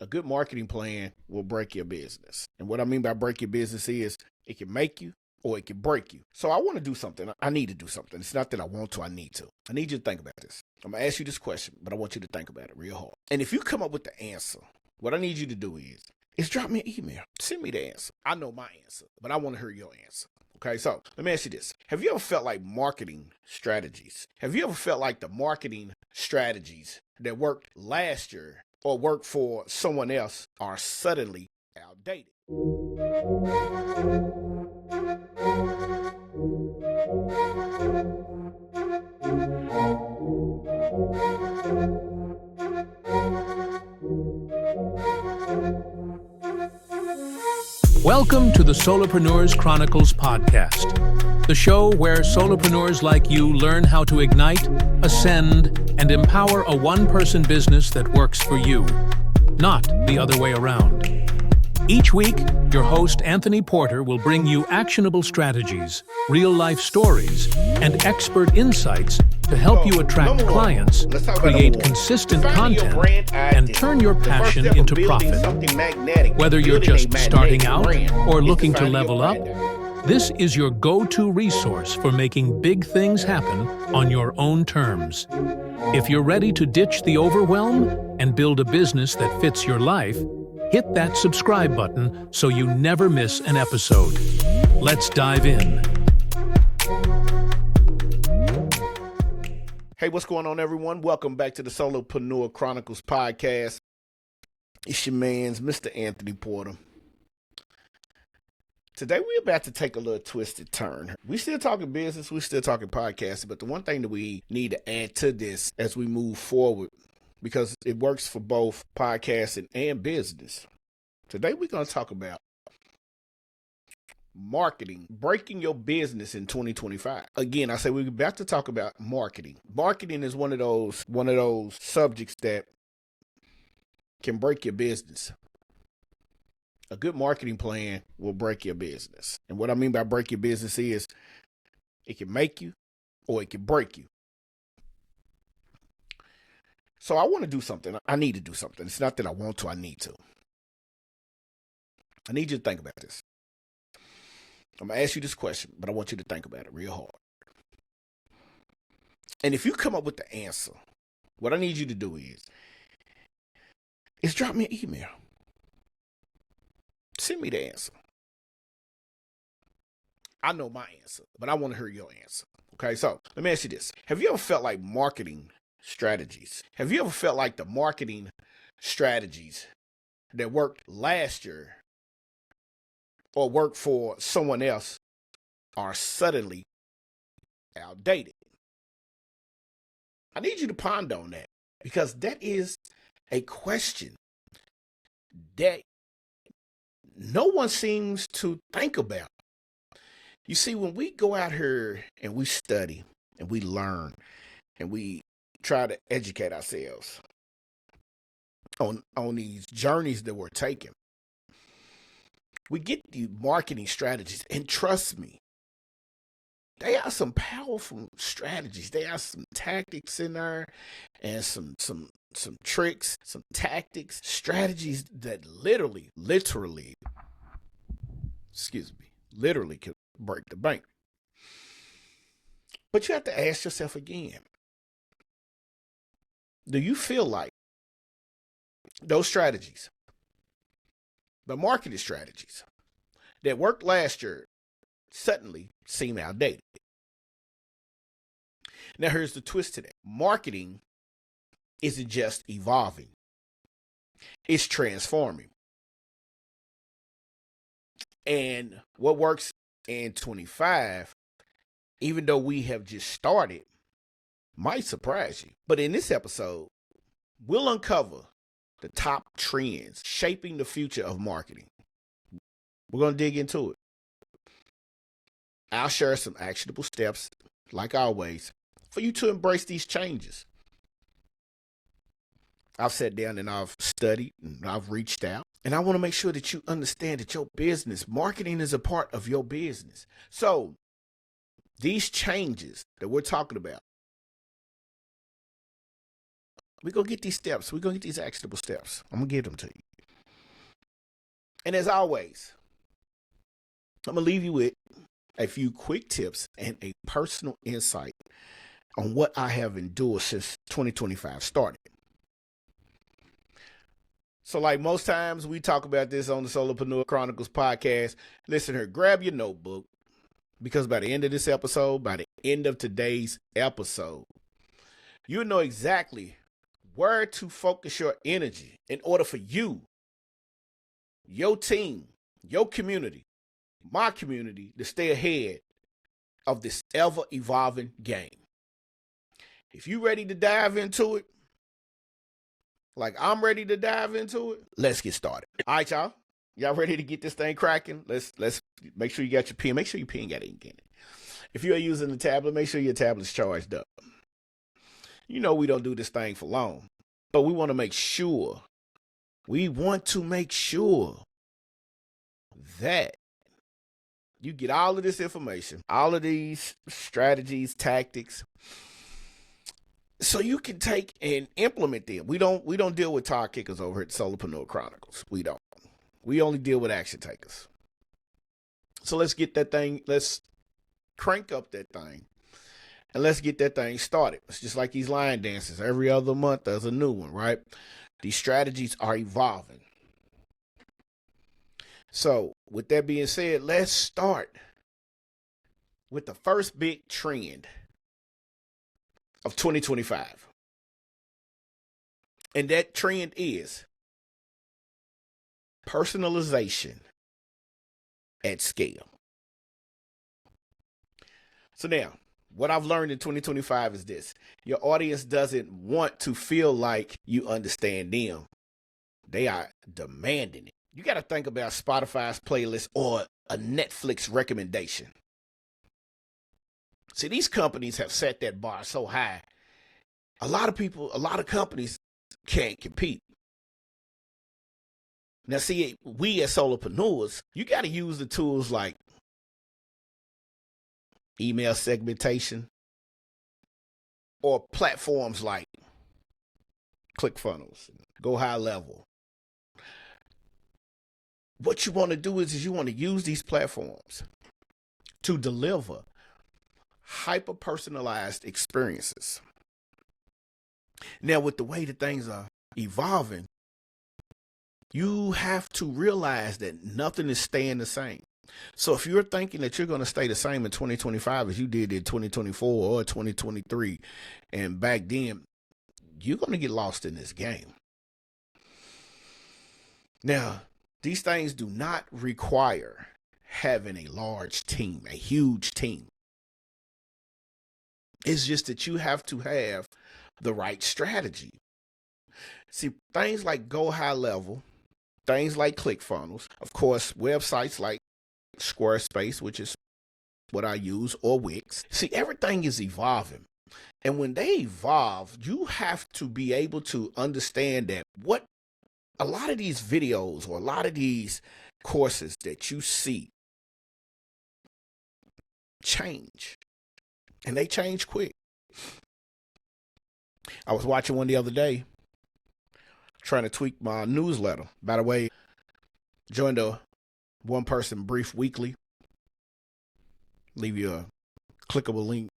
A good marketing plan will break your business. And what I mean by break your business is it can make you or it can break you. So I want to do something. I need to do something. It's not that I want to, I need to. I need you to think about this. I'm going to ask you this question, but I want you to think about it real hard. And if you come up with the answer, what I need you to do is drop me an email. Send me the answer. I know my answer, but I want to hear your answer. Okay, so let me ask you this. Have you ever felt like marketing strategies? Have you ever felt like the marketing strategies that worked last year or worked for someone else are suddenly outdated? Welcome to the Solopreneur Chronicles Podcast, the show where solopreneurs like you learn how to ignite, ascend, and empower a one-person business that works for you, not the other way around. Each week, your host Anthony Porter will bring you actionable strategies, real-life stories, and expert insights to help you attract clients, create consistent content, and turn your passion into profit. Whether you're just starting out or looking to level up, this is your go-to resource for making big things happen on your own terms. If you're ready to ditch the overwhelm and build a business that fits your life, hit that subscribe button so you never miss an episode. Let's dive in. Hey, what's going on, everyone? Welcome back to the Solopreneur Chronicles Podcast. It's your man's Mr. Anthony Porter. Today, we're about to take a little twisted turn. We're still talking business, we're still talking podcasting, but the one thing that we need to add to this as we move forward, because it works for both podcasting and business. Today, we're going to talk about marketing, breaking your business in 2025. Again, I say we're about to talk about marketing. Marketing is one of those subjects that can break your business. A good marketing plan will break your business. And what I mean by break your business is it can make you or it can break you. So I want to do something. I need to do something. It's not that I want to, I need to. I need you to think about this. I'm going to ask you this question, but I want you to think about it real hard. And if you come up with the answer, what I need you to do is drop me an email. Send me the answer. I know my answer, but I want to hear your answer. Okay, so let me ask you this. Have you ever felt like marketing strategies? Have you ever felt like the marketing strategies that worked last year or worked for someone else are suddenly outdated? I need you to ponder on that, because that is a question that no one seems to think about. You see, when we go out here and we study and we learn and we try to educate ourselves on these journeys that we're taking, we get the marketing strategies, and trust me, they are some powerful strategies. They are some tactics in there, and some tricks, some tactics, strategies that literally could break the bank. But you have to ask yourself again, do you feel like those strategies, the marketing strategies that worked last year, suddenly seem outdated? Now, here's the twist to that. Marketing isn't just evolving. It's transforming. And what works in 25, even though we have just started, might surprise you. But in this episode, we'll uncover the top trends shaping the future of marketing. We're going to dig into it. I'll share some actionable steps, like always, for you to embrace these changes. I've sat down and I've studied and I've reached out, and I want to make sure that you understand that your business, marketing is a part of your business. So these changes that we're talking about, we're going to get these steps. We're going to get these actionable steps. I'm going to give them to you. And as always, I'm going to leave you with a few quick tips and a personal insight on what I have endured since 2025 started. So like most times we talk about this on the Solopreneur Chronicles podcast, listen here, grab your notebook, because by the end of this episode, by the end of today's episode, you'll know exactly where to focus your energy in order for you, your team, your community, my community, to stay ahead of this ever-evolving game. If you're ready to dive into it, like I'm ready to dive into it, let's get started. All right, y'all. Y'all ready to get this thing cracking? Let's make sure you got your pen. Make sure your pen got ink in it. If you're using the tablet, make sure your tablet's charged up. You know we don't do this thing for long, but we want to make sure that you get all of this information, all of these strategies, tactics, so you can take and implement them. We don't deal with tire kickers over at Solopreneur Chronicles. We don't. We only deal with action takers. So let's get that thing, let's crank up that thing, and let's get that thing started. It's just like these line dances. Every other month there's a new one, right? These strategies are evolving. So with that being said, let's start with the first big trend of 2025. And that trend is personalization at scale. So now, what I've learned in 2025 is this. Your audience doesn't want to feel like you understand them. They are demanding it. You got to think about Spotify's playlist or a Netflix recommendation. See, these companies have set that bar so high. A lot of companies can't compete. Now, see, we as solopreneurs, you got to use the tools like email segmentation or platforms like ClickFunnels, Go High Level. What you want to do is you want to use these platforms to deliver hyper-personalized experiences. Now, with the way that things are evolving, you have to realize that nothing is staying the same. So if you're thinking that you're going to stay the same in 2025 as you did in 2024 or 2023, and back then, you're going to get lost in this game. Now, these things do not require having a large team, a huge team. It's just that you have to have the right strategy. See, things like Go High Level, things like ClickFunnels, of course, websites like Squarespace, which is what I use, or Wix. See, everything is evolving. And when they evolve, you have to be able to understand that what a lot of these videos or a lot of these courses that you see change. And they change quick. I was watching one the other day, trying to tweak my newsletter. By the way, joined a one-person brief weekly. Leave you a clickable link.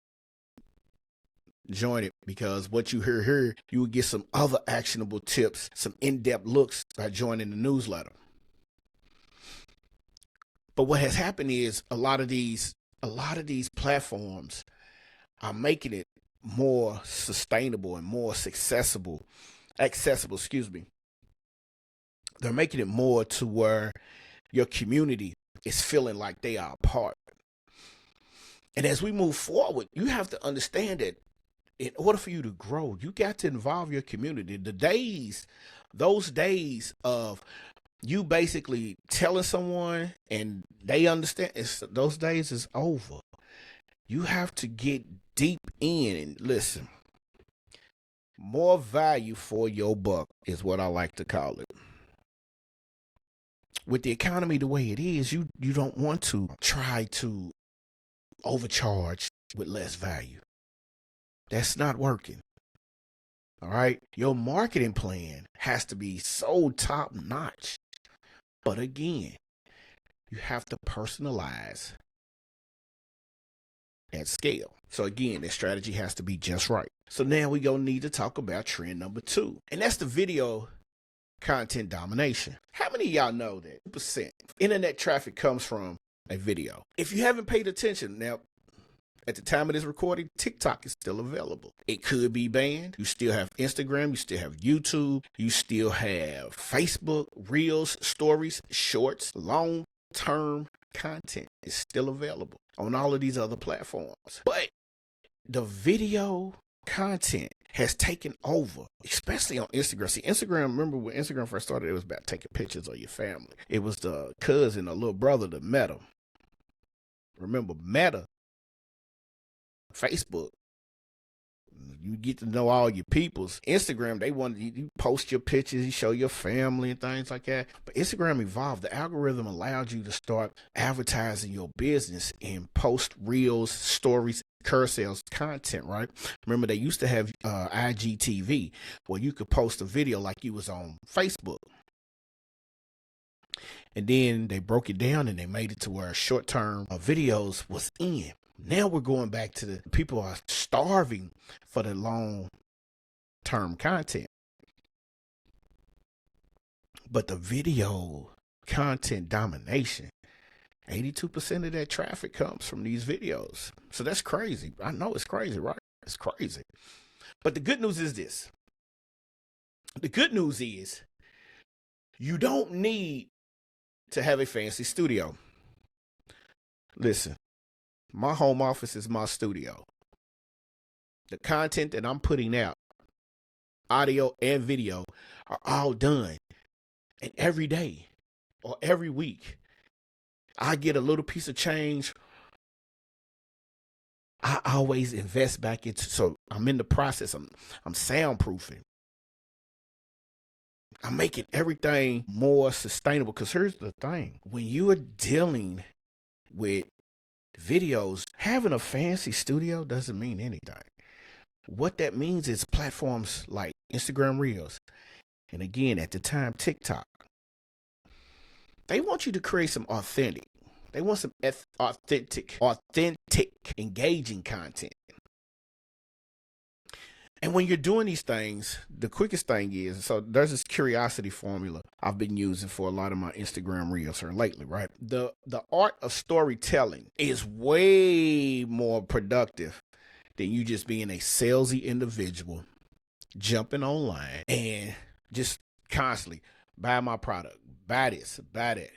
Join it, because what you hear here, you will get some other actionable tips, some in-depth looks by joining the newsletter. But what has happened is a lot of these platforms are making it more sustainable and more accessible, They're making it more to where your community is feeling like they are a part. And as we move forward, you have to understand that in order for you to grow, you got to involve your community. Those days of you basically telling someone and they understand, those days is over. You have to get deep in and listen. More value for your buck is what I like to call it. With the economy the way it is, you don't want to try to overcharge with less value. That's not working. All right. Your marketing plan has to be so top notch But again, you have to personalize at scale. So again, that strategy has to be just right. So now we're going to need to talk about trend number 2. And that's the video content domination. How many of y'all know that 2% internet traffic comes from a video? If you haven't paid attention, now, at the time of this recording, TikTok is still available. It could be banned. You still have Instagram. You still have YouTube. You still have Facebook, Reels, Stories, Shorts, long-term content is still available on all of these other platforms. But the video content has taken over, especially on Instagram. See, Instagram, remember when Instagram first started, it was about taking pictures of your family. It was the cousin, the little brother, the Meta. Remember Meta? Facebook, you get to know all your peoples. Instagram, they want you post your pictures, you show your family and things like that. But Instagram evolved. The algorithm allowed you to start advertising your business and post reels, stories, carousels, content, right? Remember, they used to have IGTV, where you could post a video like you was on Facebook. And then they broke it down and they made it to where short-term videos was in. Now we're going back to the people are starving for the long-term content. But the video content domination, 82% of that traffic comes from these videos. So that's crazy. I know it's crazy, right? It's crazy. But the good news is this. The good news is you don't need to have a fancy studio. Listen. My home office is my studio. The content that I'm putting out, audio and video, are all done. And every day or every week, I get a little piece of change. I always invest back into, so I'm in the process. I'm soundproofing. I'm making everything more sustainable. Because here's the thing. When you are dealing with videos, having a fancy studio doesn't mean anything. What that means is platforms like Instagram Reels, and again, at the time, TikTok, they want you to create some authentic. They want some authentic, engaging content. And when you're doing these things, the quickest thing is, so there's this curiosity formula I've been using for a lot of my Instagram Reels here lately, right? The art of storytelling is way more productive than you just being a salesy individual, jumping online and just constantly buy my product, buy this, buy that.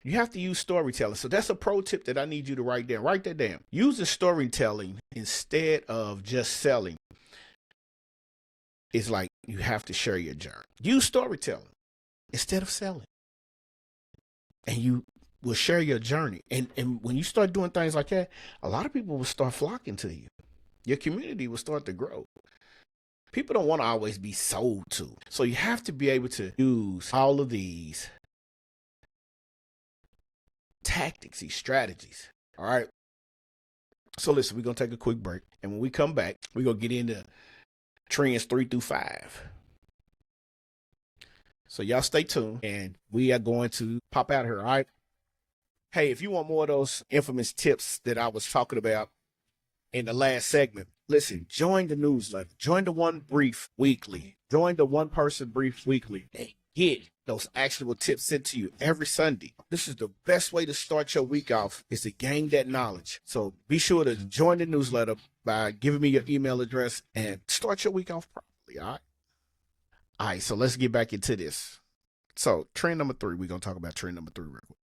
You have to use storytelling. So that's a pro tip that I need you to write down. Write that down. Use the storytelling instead of just selling. It's like you have to share your journey. Use storytelling instead of selling. And you will share your journey. And when you start doing things like that, a lot of people will start flocking to you. Your community will start to grow. People don't want to always be sold to. So you have to be able to use all of these tactics, these strategies. All right. So listen, we're going to take a quick break. And when we come back, we're going to get into trends 3 through 5. So y'all stay tuned and we are going to pop out here. All right. Hey, if you want more of those infamous tips that I was talking about in the last segment, listen, join the newsletter, join the One Brief Weekly, join the One Person Brief Weekly, and get those actionable tips sent to you every Sunday. This is the best way to start your week off, is to gain that knowledge. So be sure to join the newsletter by giving me your email address and start your week off properly. All right. All right. So let's get back into this. So trend number 3, we're going to talk about trend number 3 real quick.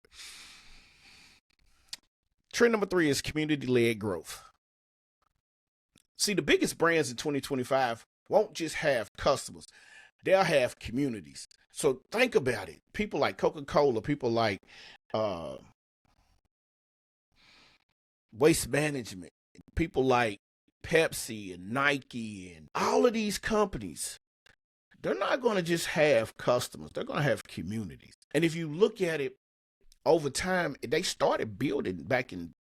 Trend number 3 is community-led growth. See, the biggest brands in 2025 won't just have customers. They'll have communities. So think about it. People like Coca-Cola, people like Waste Management, people like Pepsi and Nike and all of these companies, they're not going to just have customers. They're going to have communities. And if you look at it over time, they started building back in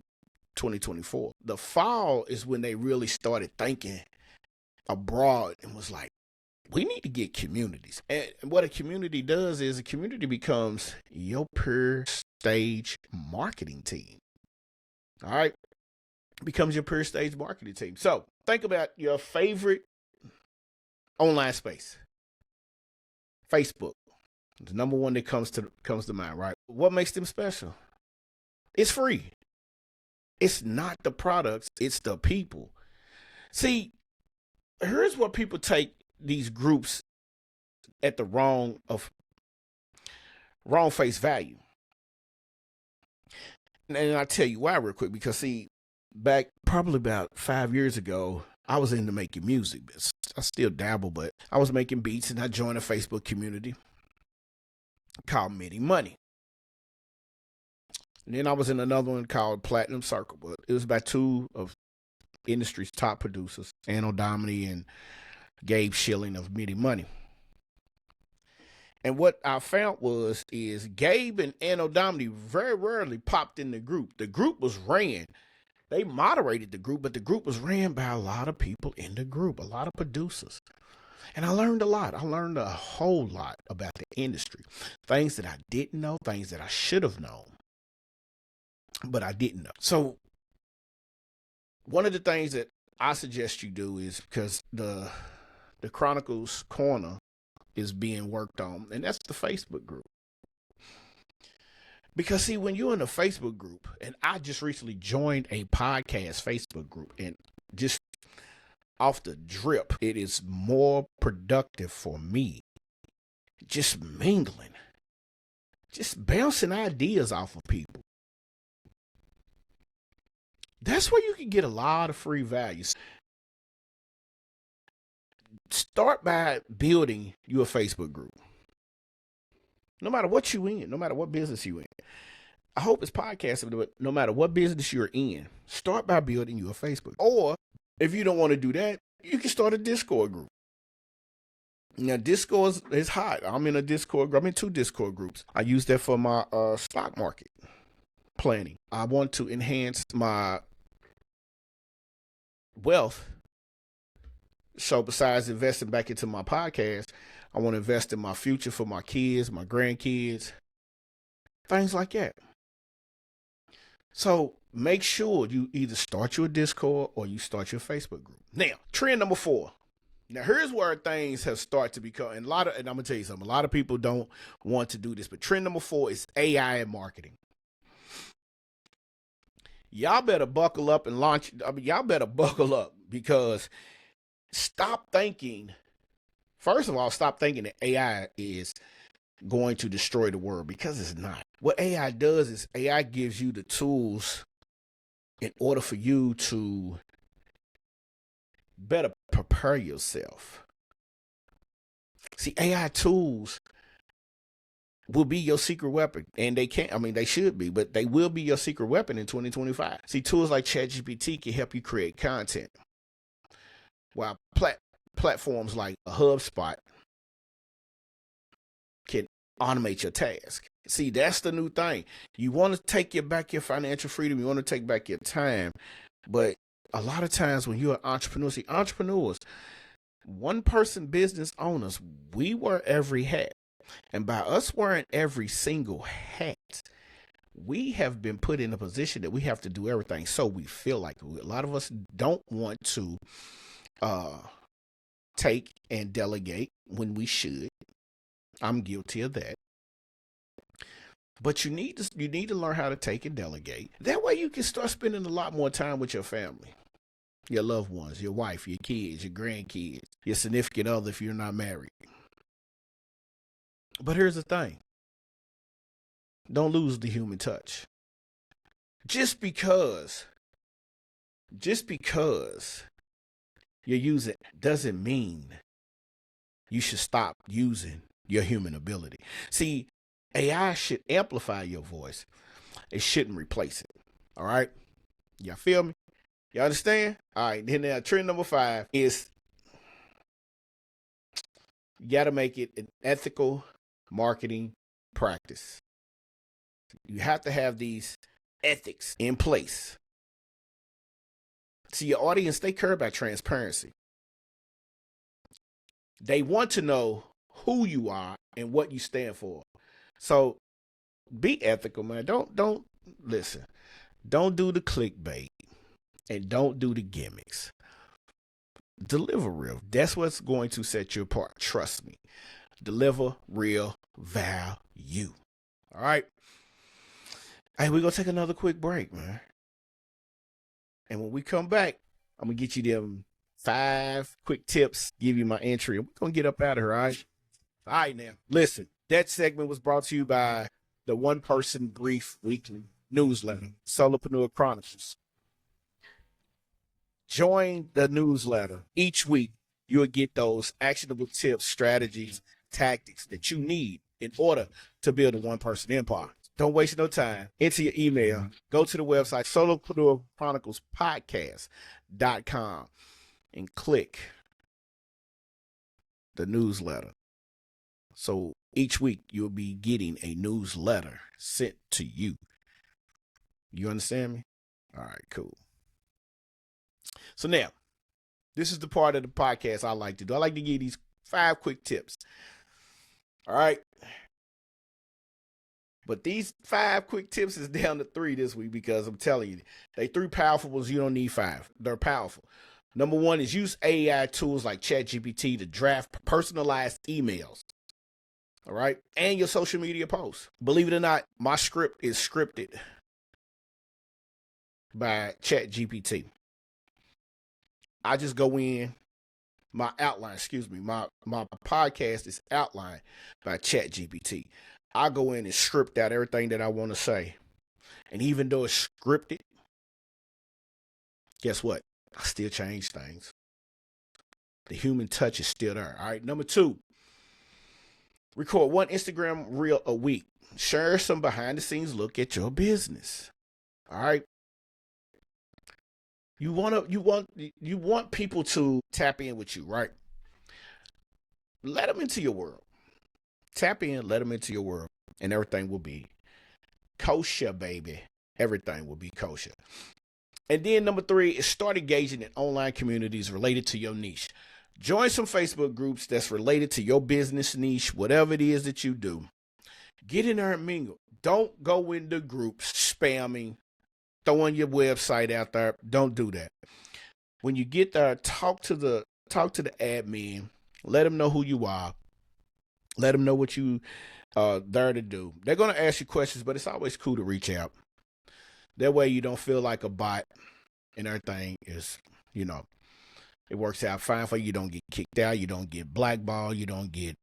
2024. The fall is when they really started thinking abroad and was like, we need to get communities. And what a community does is a community becomes your per stage marketing team. All right. Becomes your per stage marketing team. So think about your favorite online space. Facebook. The number one that comes to mind, right? What makes them special? It's free. It's not the products, it's the people. See, here's what people take these groups at the wrong face value. And I'll tell you why real quick, because see, back probably about 5 years ago, I was into making music. I still dabble, but I was making beats and I joined a Facebook community called Many Money. And then I was in another one called Platinum Circle, but it was by two of industry's top producers, Anno Domini and Gabe Schilling of Many Money. And what I found is Gabe and Anno Domini very rarely popped in the group. The group was ran. They moderated the group, but the group was ran by a lot of people in the group, a lot of producers. And I learned a lot. I learned a whole lot about the industry. Things that I didn't know, things that I should have known, but I didn't know. So one of the things that I suggest you do is, because the Chronicles Corner is being worked on, and that's the Facebook group. Because see, when you're in a Facebook group, and I just recently joined a podcast Facebook group, and just off the drip, it is more productive for me just mingling, just bouncing ideas off of people. That's where you can get a lot of free value. Start by building your Facebook group. No matter what you in, no matter what business you in. I hope it's podcasting, but no matter what business you're in, start by building your Facebook. Or if you don't want to do that, you can start a Discord group. Now, Discord is hot. I'm in a Discord group. I'm in 2 Discord groups. I use that for my stock market planning. I want to enhance my wealth. So besides investing back into my podcast, I want to invest in my future for my kids, my grandkids, things like that. So make sure you either start your Discord or you start your Facebook group. Now, trend number 4. Now, here's where things have started to become, and I'm going to tell you something, a lot of people don't want to do this, but trend number 4 is AI and marketing. Y'all better buckle up and launch. Y'all better buckle up, because stop thinking that AI is going to destroy the world, because it's not. What AI does is AI gives you the tools in order for you to better prepare yourself. See, AI tools will be your secret weapon, and they should be, but they will be your secret weapon in 2025. See, tools like ChatGPT can help you create content, while platforms like HubSpot can automate your task. See, that's the new thing. You want to take back your financial freedom. You want to take back your time. But a lot of times when you're an entrepreneur, see, entrepreneurs, one-person business owners, we wear every hat. And by us wearing every single hat, we have been put in a position that we have to do everything. So we feel like a lot of us don't want to take and delegate when we should. I'm guilty of that. But you need to learn how to take and delegate. That way you can start spending a lot more time with your family, your loved ones, your wife, your kids, your grandkids, your significant other if you're not married. But here's the thing. Don't lose the human touch. Just because you're using doesn't mean you should stop using your human ability. See, AI should amplify your voice. It shouldn't replace it. All right? Y'all feel me? You understand? All right. Then now, trend number 5 is you got to make it an ethical marketing practice. You have to have these ethics in place. See, your audience, they care about transparency. They want to know who you are and what you stand for. So be ethical, man. Don't listen. Don't do the clickbait and don't do the gimmicks. Deliver real. That's what's going to set you apart. Trust me. Deliver real value. All right. Hey, we're going to take another quick break, man. And when we come back, I'm going to get you them 5 quick tips, give you my entry. We're going to get up out of here, all right? All right, now. Listen, that segment was brought to you by the One Person Brief Weekly newsletter, Solopreneur Chronicles. Join the newsletter. Each week, you'll get those actionable tips, strategies, tactics that you need in order to build a one-person empire. Don't waste no time. Enter your email. Go to the website, Solopreneur Chronicles Podcast.com, and click the newsletter. So each week, you'll be getting a newsletter sent to you. You understand me? All right, cool. So now, this is the part of the podcast I like to do. I like to give these 5 quick tips. All right. But these 5 quick tips is down to 3 this week because I'm telling you, they 3 powerful ones. You don't need 5. They're powerful. Number 1 is use AI tools like ChatGPT to draft personalized emails. All right. And your social media posts. Believe it or not, my script is scripted by ChatGPT. I just go in, my podcast is outlined by ChatGPT. I go in and script out everything that I want to say. And even though it's scripted, guess what? I still change things. The human touch is still there. All right. Number 2, record 1 Instagram reel a week. Share some behind the scenes look at your business. All right. You want people to tap in with you, right? Let them into your world. Tap in, let them into your world, and everything will be kosher, baby. Everything will be kosher. And then number 3 is start engaging in online communities related to your niche. Join some Facebook groups that's related to your business niche, whatever it is that you do. Get in there and mingle. Don't go into groups spamming, throwing your website out there. Don't do that. When you get there, talk to the admin. Let them know who you are. Let them know what you are there to do. They're going to ask you questions, but it's always cool to reach out. That way you don't feel like a bot and everything is, it works out fine for you. You don't get kicked out. You don't get blackballed. You don't get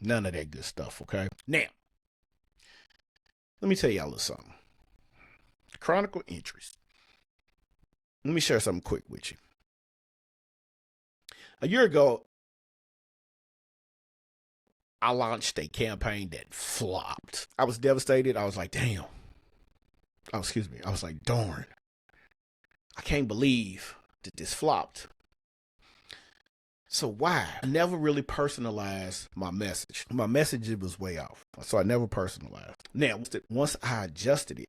none of that good stuff, okay? Now, let me tell y'all a little something. Chronicle entries. Let me share something quick with you. A year ago, I launched a campaign that flopped. I was devastated. I was like, damn. I was like, darn. I can't believe that this flopped. So why? I never really personalized my message. My message was way off. So I never personalized. Now, once I adjusted it,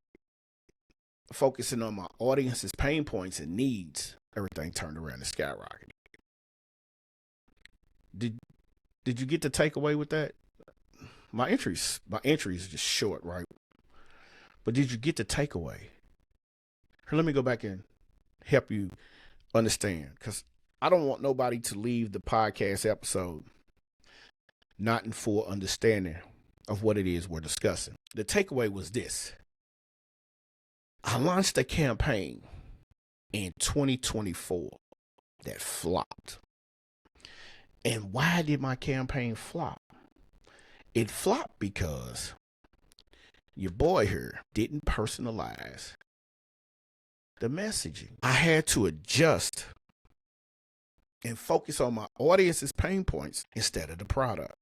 focusing on my audience's pain points and needs, everything turned around and skyrocketed. Did you get the takeaway with that? My entries is just short, right? But did you get the takeaway? Here, let me go back and help you understand, because I don't want nobody to leave the podcast episode not in full understanding of what it is we're discussing. The takeaway was this. I launched a campaign in 2024 that flopped. And why did my campaign flop? It flopped because your boy here didn't personalize the messaging. I had to adjust and focus on my audience's pain points instead of the product.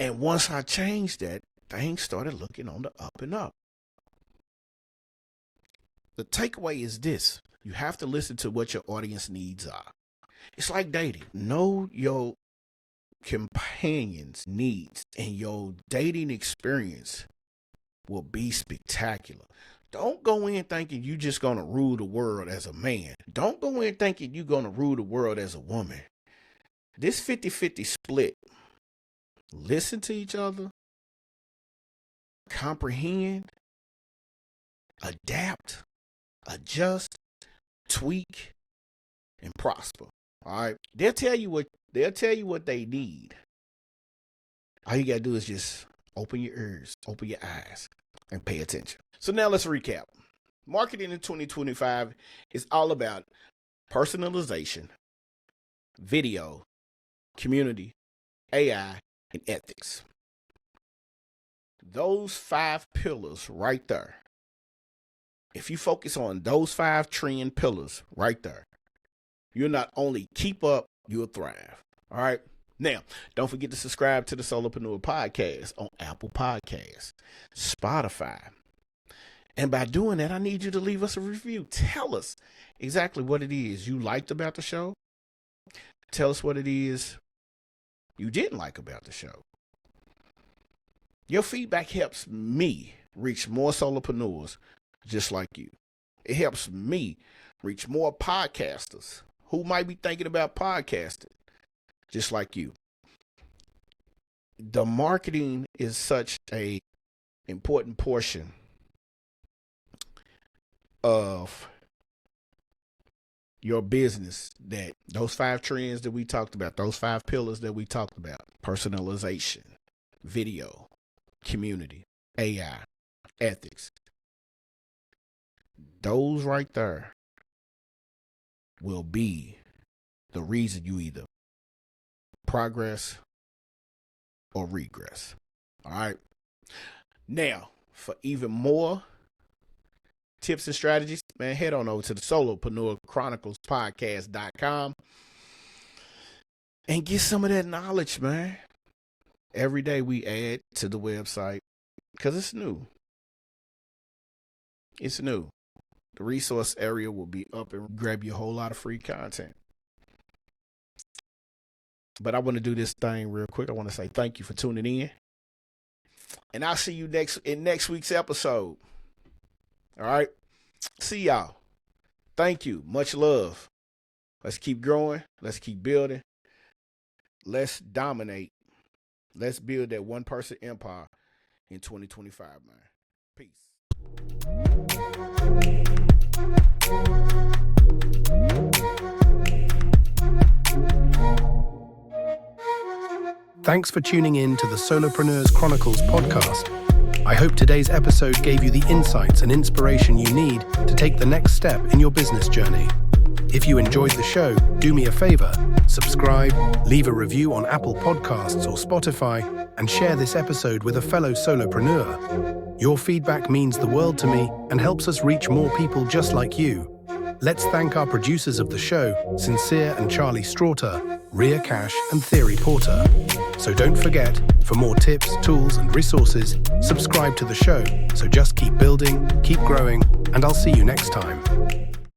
And once I changed that, things started looking on the up and up. The takeaway is this. You have to listen to what your audience needs are. It's like dating. Know your companion's needs, and your dating experience will be spectacular. Don't go in thinking you're just going to rule the world as a man. Don't go in thinking you're going to rule the world as a woman. This 50-50 split, listen to each other, comprehend, adapt, adjust, tweak, and prosper. All right. They'll tell you what they need. All you gotta do is just open your ears, open your eyes, and pay attention. So now let's recap. Marketing in 2025 is all about personalization, video, community, AI, and ethics. Those 5 pillars right there. If you focus on those 5 trend pillars right there, you'll not only keep up, you'll thrive. All right. Now, don't forget to subscribe to the Solopreneur Podcast on Apple Podcasts, Spotify. And by doing that, I need you to leave us a review. Tell us exactly what it is you liked about the show. Tell us what it is you didn't like about the show. Your feedback helps me reach more solopreneurs just like you. It helps me reach more podcasters who might be thinking about podcasting just like you. The marketing is such a important portion of your business that those 5 trends that we talked about, those 5 pillars that we talked about, personalization, video, community, AI, ethics, those right there will be the reason you either progress or regress. All right. Now, for even more tips and strategies, man, head on over to the Solopreneur Chronicles Podcast.com and get some of that knowledge, man. Every day we add to the website because it's new. It's new. The resource area will be up and grab you a whole lot of free content. But I want to do this thing real quick. I want to say thank you for tuning in. And I'll see you in next week's episode. All right. See y'all. Thank you. Much love. Let's keep growing. Let's keep building. Let's dominate. Let's build that one-person empire in 2025, man. Peace. Thanks for tuning in to the Solopreneur Chronicles podcast. I hope today's episode gave you the insights and inspiration you need to take the next step in your business journey. If you enjoyed the show, do me a favor, subscribe, leave a review on Apple Podcasts or Spotify, and share this episode with a fellow solopreneur. Your feedback means the world to me and helps us reach more people just like you. Let's thank our producers of the show, Sincere and Charlie Straughter, Rhea Cash and Theory Porter. So don't forget, for more tips, tools, and resources, subscribe to the show. So just keep building, keep growing, and I'll see you next time.